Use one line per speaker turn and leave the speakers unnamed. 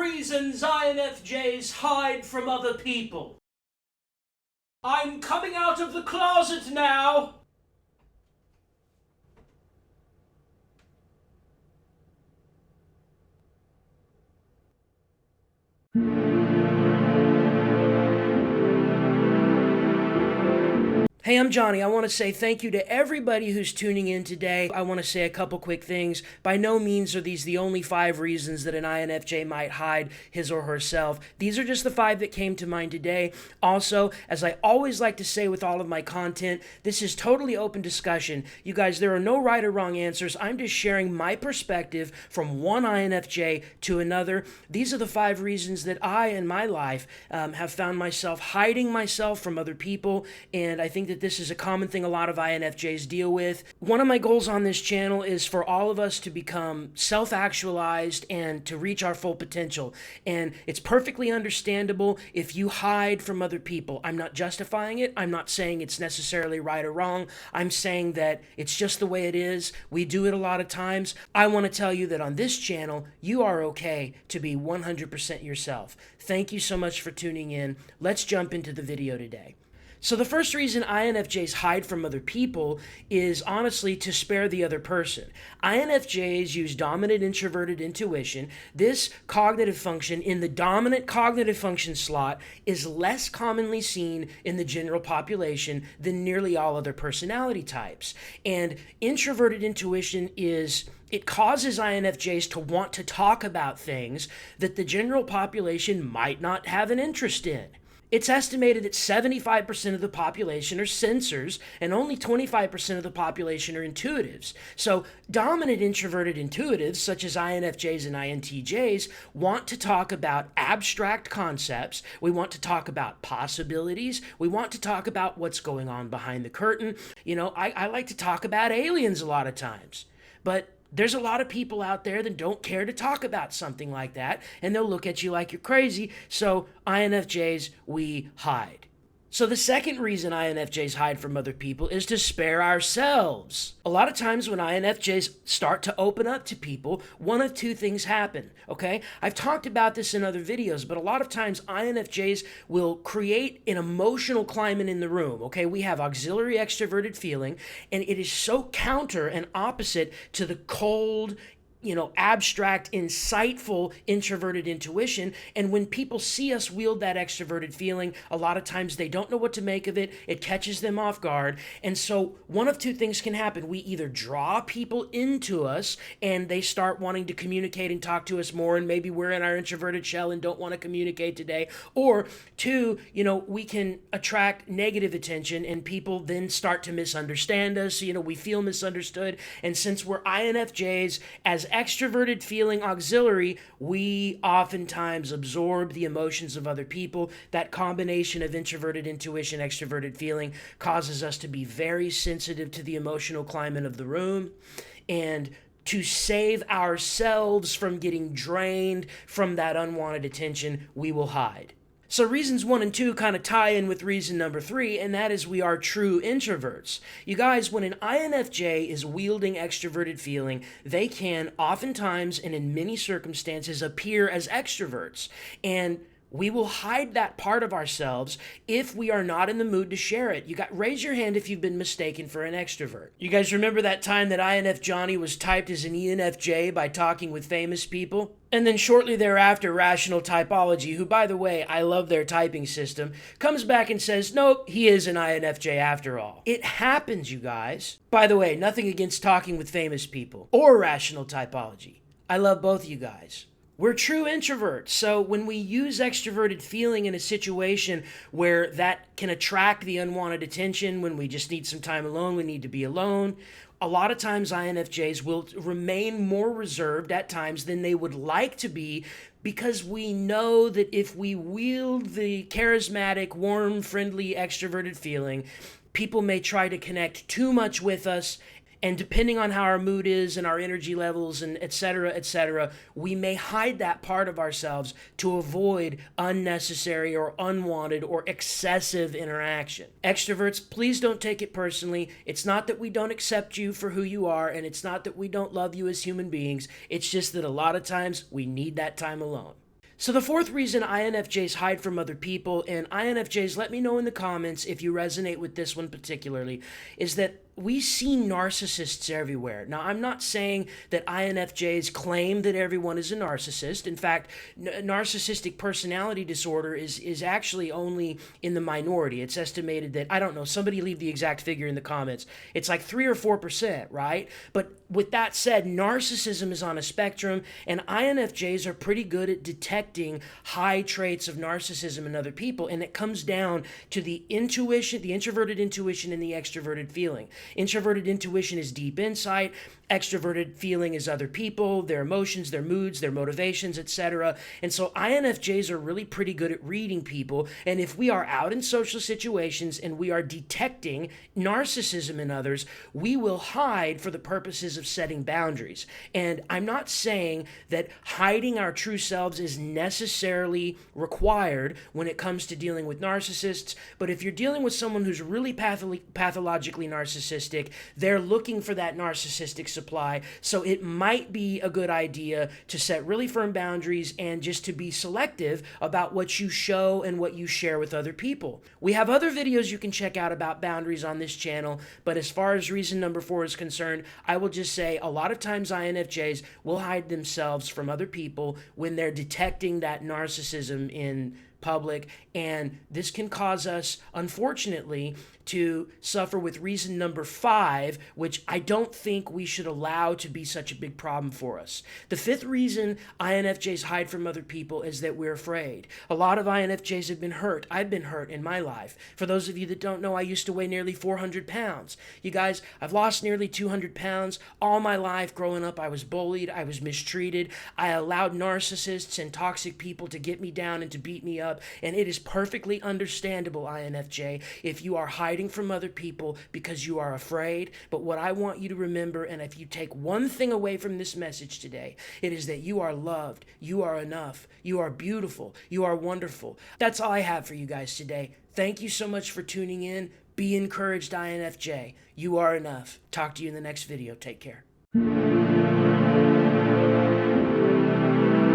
reasons INFJs hide from other people. I'm coming out of the closet now. Hey, I'm Johnny. I want to say thank you to everybody who's tuning in today. I want to say a couple quick things. By no means are these the only 5 reasons that an INFJ might hide his or herself. These are just the 5 that came to mind today. Also, as I always like to say with all of my content, this is totally open discussion. You guys, there are no right or wrong answers. I'm just sharing my perspective from one INFJ to another. These are the 5 reasons that I, in my life, have found myself hiding myself from other people, and I think that this is a common thing a lot of INFJs deal with. One of my goals on this channel is for all of us to become self-actualized and to reach our full potential. And it's perfectly understandable if you hide from other people. I'm not justifying it. I'm not saying it's necessarily right or wrong. I'm saying that it's just the way it is. We do it a lot of times. I want to tell you that on this channel, you are okay to be 100% yourself. Thank you so much for tuning in. Let's jump into the video today. So the first reason INFJs hide from other people is honestly to spare the other person. INFJs use dominant introverted intuition. This cognitive function in the dominant cognitive function slot is less commonly seen in the general population than nearly all other personality types. And introverted intuition it causes INFJs to want to talk about things that the general population might not have an interest in. It's estimated that 75% of the population are sensors and only 25% of the population are intuitives. So dominant introverted intuitives, such as INFJs and INTJs, want to talk about abstract concepts. We want to talk about possibilities. We want to talk about what's going on behind the curtain. You know, I like to talk about aliens a lot of times, but there's a lot of people out there that don't care to talk about something like that, and they'll look at you like you're crazy. So INFJs, we hide. So the second reason INFJs hide from other people is to spare ourselves. A lot of times when INFJs start to open up to people, one of 2 things happen, okay? I've talked about this in other videos, but a lot of times INFJs will create an emotional climate in the room, okay? We have auxiliary extroverted feeling, and it is so counter and opposite to the cold, abstract, insightful, introverted intuition. And when people see us wield that extroverted feeling, a lot of times they don't know what to make of it. It catches them off guard. And so one of 2 things can happen. We either draw people into us and they start wanting to communicate and talk to us more, and maybe we're in our introverted shell and don't want to communicate today. Or 2, we can attract negative attention and people then start to misunderstand us. We feel misunderstood. And since we're INFJs, as extroverted feeling auxiliary, we oftentimes absorb the emotions of other people. That combination of introverted intuition, extroverted feeling causes us to be very sensitive to the emotional climate of the room. And to save ourselves from getting drained from that unwanted attention, we will hide. So reasons 1 and 2 kind of tie in with reason number 3, and that is we are true introverts. You guys, when an INFJ is wielding extroverted feeling, they can oftentimes and in many circumstances appear as extroverts. And we will hide that part of ourselves if we are not in the mood to share it. Raise your hand if you've been mistaken for an extrovert. You guys remember that time that INF Johnny was typed as an ENFJ by talking with famous people? And then shortly thereafter, Rational Typology, who, by the way, I love their typing system, comes back and says, nope, he is an INFJ after all. It happens, you guys. By the way, nothing against talking with famous people or Rational Typology. I love both of you guys. We're true introverts, so when we use extroverted feeling in a situation where that can attract the unwanted attention, when we just need some time alone, we need to be alone, a lot of times INFJs will remain more reserved at times than they would like to be, because we know that if we wield the charismatic, warm, friendly, extroverted feeling, people may try to connect too much with us. And depending on how our mood is and our energy levels and et cetera, we may hide that part of ourselves to avoid unnecessary or unwanted or excessive interaction. Extroverts, please don't take it personally. It's not that we don't accept you for who you are, and it's not that we don't love you as human beings. It's just that a lot of times we need that time alone. So the fourth reason INFJs hide from other people, and INFJs, let me know in the comments if you resonate with this one particularly, is that we see narcissists everywhere. Now, I'm not saying that INFJs claim that everyone is a narcissist. In fact, narcissistic personality disorder is actually only in the minority. It's estimated that, I don't know, somebody leave the exact figure in the comments. It's like 3 or 4%, right? But with that said, narcissism is on a spectrum, and INFJs are pretty good at detecting high traits of narcissism in other people, and it comes down to the intuition, the introverted intuition, and the extroverted feeling. Introverted intuition is deep insight. Extroverted feeling is other people, their emotions, their moods, their motivations, etc. And so INFJs are really pretty good at reading people. And if we are out in social situations and we are detecting narcissism in others, we will hide for the purposes of setting boundaries. And I'm not saying that hiding our true selves is necessarily required when it comes to dealing with narcissists. But if you're dealing with someone who's really pathologically narcissistic, they're looking for that narcissistic supply. So it might be a good idea to set really firm boundaries and just to be selective about what you show and what you share with other people. We have other videos you can check out about boundaries on this channel, but as far as reason number 4 is concerned, I will just say a lot of times INFJs will hide themselves from other people when they're detecting that narcissism in public, and this can cause us, unfortunately, to suffer with reason number 5, which I don't think we should allow to be such a big problem for us. The 5th reason INFJs hide from other people is that we're afraid. A lot of INFJs have been hurt. I've been hurt in my life. For those of you that don't know, I used to weigh nearly 400 pounds. You guys, I've lost nearly 200 pounds. All my life growing up, I was bullied. I was mistreated. I allowed narcissists and toxic people to get me down and to beat me up. And it is perfectly understandable, INFJ, if you are hiding from other people because you are afraid. But what I want you to remember, and if you take one thing away from this message today, it is that you are loved, you are enough, you are beautiful, you are wonderful. That's all I have for you guys today. Thank you so much for tuning in. Be encouraged, INFJ. You are enough. Talk to you in the next video. Take care.